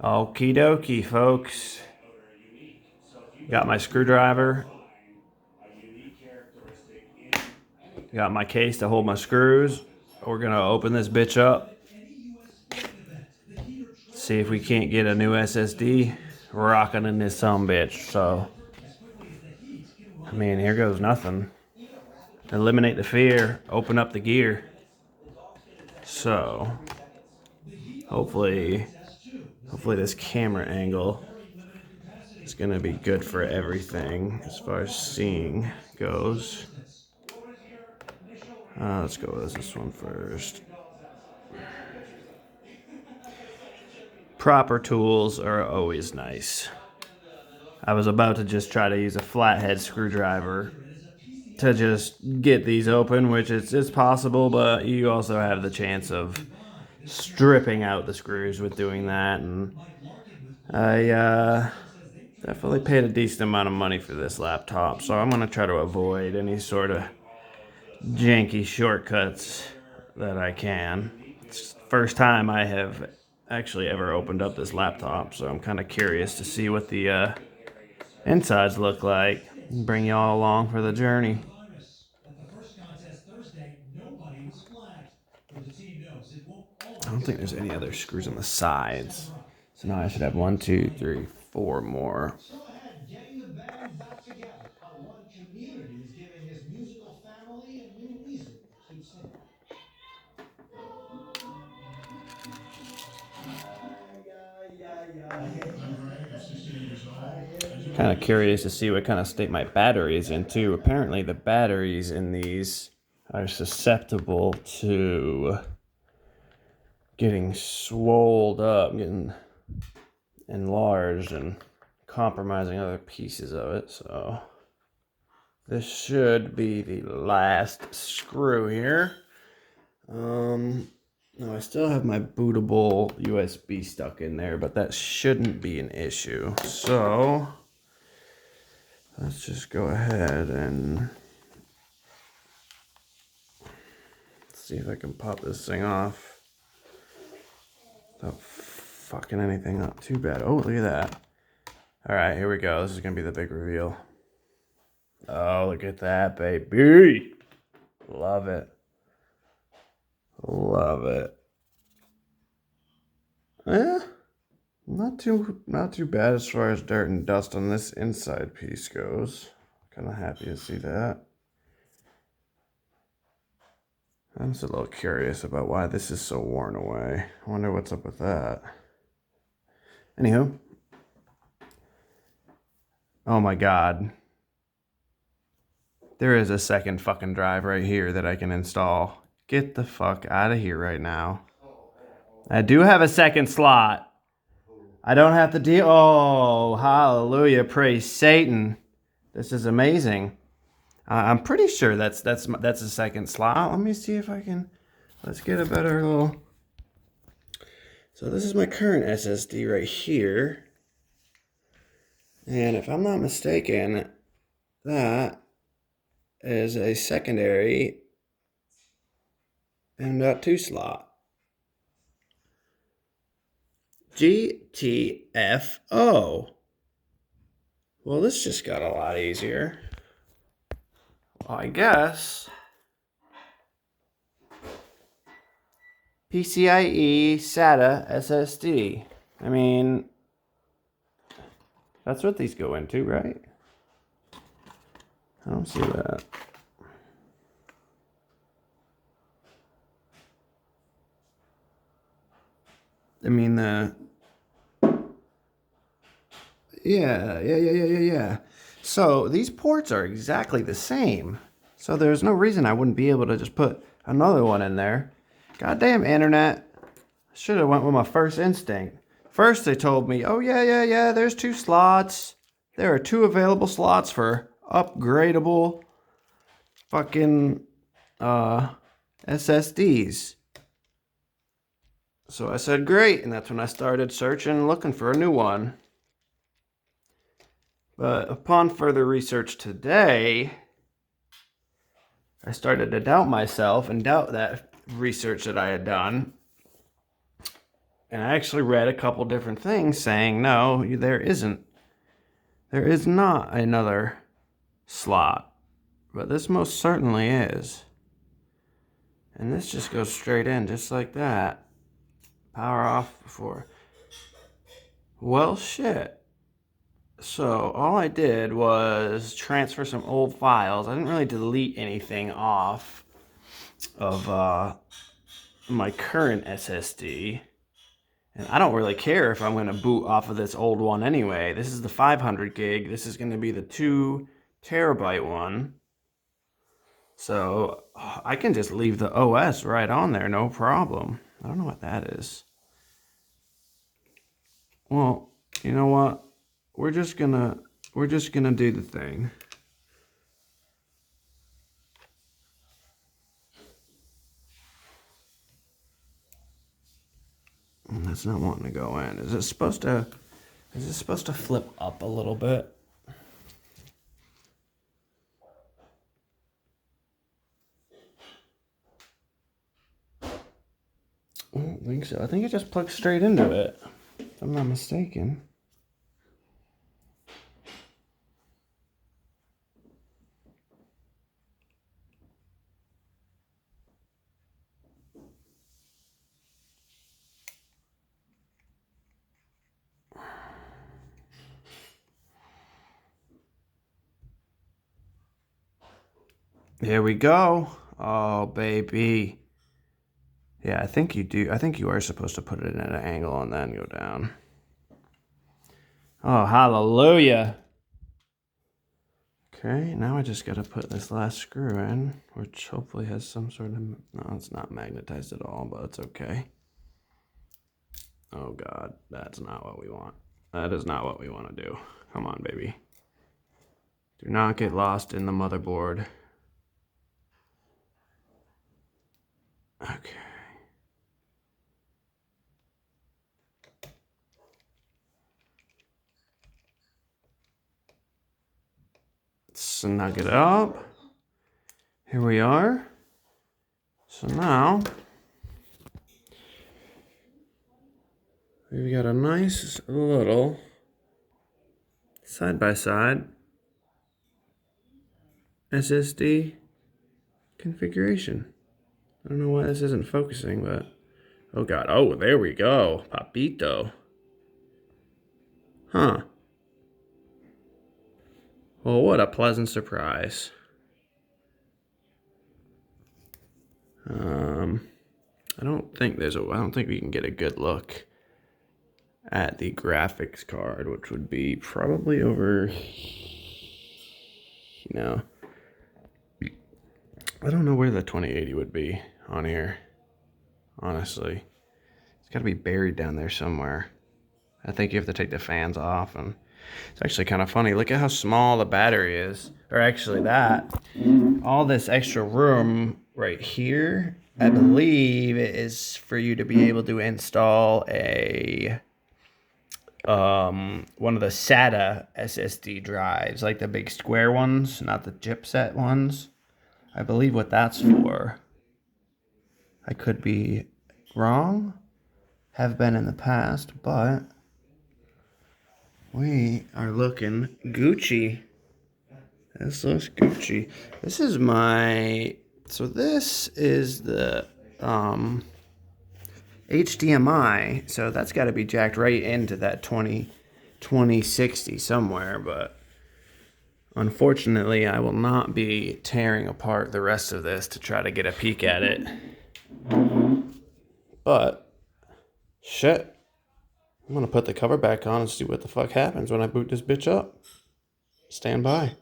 Okie dokie, folks. Got my screwdriver. Got my case to hold my screws. We're gonna open this bitch up. See if we can't get a new SSD rocking in this sumbitch. So, I mean, here goes nothing. Eliminate the fear. Open up the gear. So, hopefully this camera angle is gonna be good for everything as far as seeing goes. Let's go with this one first. Proper tools are always nice. I was about to just try to use a flathead screwdriver to just get these open, which it's possible, but you also have the chance of stripping out the screws with doing that. And I definitely paid a decent amount of money for this laptop, so I'm going to try to avoid any sort of janky shortcuts that I can. It's the first time I have actually ever opened up this laptop, so I'm kind of curious to see what the insides look like. Bring y'all along for the journey. I don't think there's any other screws on the sides, so now I should have 1, 2, 3, 4 more. Kind of curious to see what kind of state my battery is in too. Apparently the batteries in these are susceptible to getting swolled up, getting enlarged and compromising other pieces of it. So this should be the last screw here. No, I still have my bootable USB stuck in there, but that shouldn't be an issue. So let's just go ahead and see if I can pop this thing off without fucking anything up too bad. Oh, look at that. All right, here we go. This is going to be the big reveal. Oh, look at that, baby. Love it. Love it. Yeah, not too bad as far as dirt and dust on this inside piece goes. Kind of happy to see that. I'm just a little curious about why this is so worn away. I wonder what's up with that. Anywho. Oh my god. There is a second fucking drive right here that I can install. Get the fuck out of here right now. I do have a second slot. I don't have to deal. Oh, hallelujah. Praise Satan. This is amazing. I'm pretty sure that's a second slot. Let me see if I can. Let's get a better little. So this is my current SSD right here. And if I'm not mistaken, that is a secondary M.2 slot. GTFO. Well, this just got a lot easier. Well, I guess PCIe SATA SSD. I mean, that's what these go into, right? I don't see that. I mean, yeah. So these ports are exactly the same. So there's no reason I wouldn't be able to just put another one in there. Goddamn internet. Should have went with my first instinct. First they told me, oh yeah, there's 2 slots. There are 2 available slots for upgradable fucking SSDs. So I said great, and that's when I started searching and looking for a new one. But upon further research today, I started to doubt myself and doubt that research that I had done. And I actually read a couple different things saying, no, there isn't. There is not another slot. But this most certainly is. And this just goes straight in, just like that. Power off before. Well, shit. So all I did was transfer some old files. I didn't really delete anything off of my current SSD. And I don't really care if I'm going to boot off of this old one anyway. This is the 500 gig. This is going to be the 2 terabyte one. So I can just leave the OS right on there, no problem. I don't know what that is. Well, you know what? We're just gonna do the thing. That's not wanting to go in. Is it supposed to flip up a little bit? I don't think so. I think it just plugs straight into it, if I'm not mistaken. Here we go. Oh, baby. Yeah, I think you do. I think you are supposed to put it at an angle and then go down. Oh, hallelujah. Okay, now I just gotta put this last screw in, which hopefully has some sort of... No, it's not magnetized at all, but it's okay. Oh, God, that's not what we want. That is not what we want to do. Come on, baby. Do not get lost in the motherboard. Okay. Snug it up. Here we are. So now we've got a nice little side-by-side SSD configuration. I don't know why this isn't focusing, but oh God, oh, there we go. Papito. Huh. Well, what a pleasant surprise. I don't think we can get a good look at the graphics card, which would be probably over, I don't know where the 2080 would be on here, honestly. It's got to be buried down there somewhere. I think you have to take the fans off, and it's actually kind of funny. Look at how small the battery is. Or actually all this extra room right here, I believe it is for you to be able to install a one of the SATA SSD drives, like the big square ones, not the chipset ones. I believe what that's for. I could be wrong, have been in the past, but we are looking Gucci. This looks Gucci. This is this is the HDMI, so that's got to be jacked right into that 2060 somewhere, but unfortunately I will not be tearing apart the rest of this to try to get a peek at it. But shit, I'm gonna put the cover back on and see what the fuck happens when I boot this bitch up. Stand by.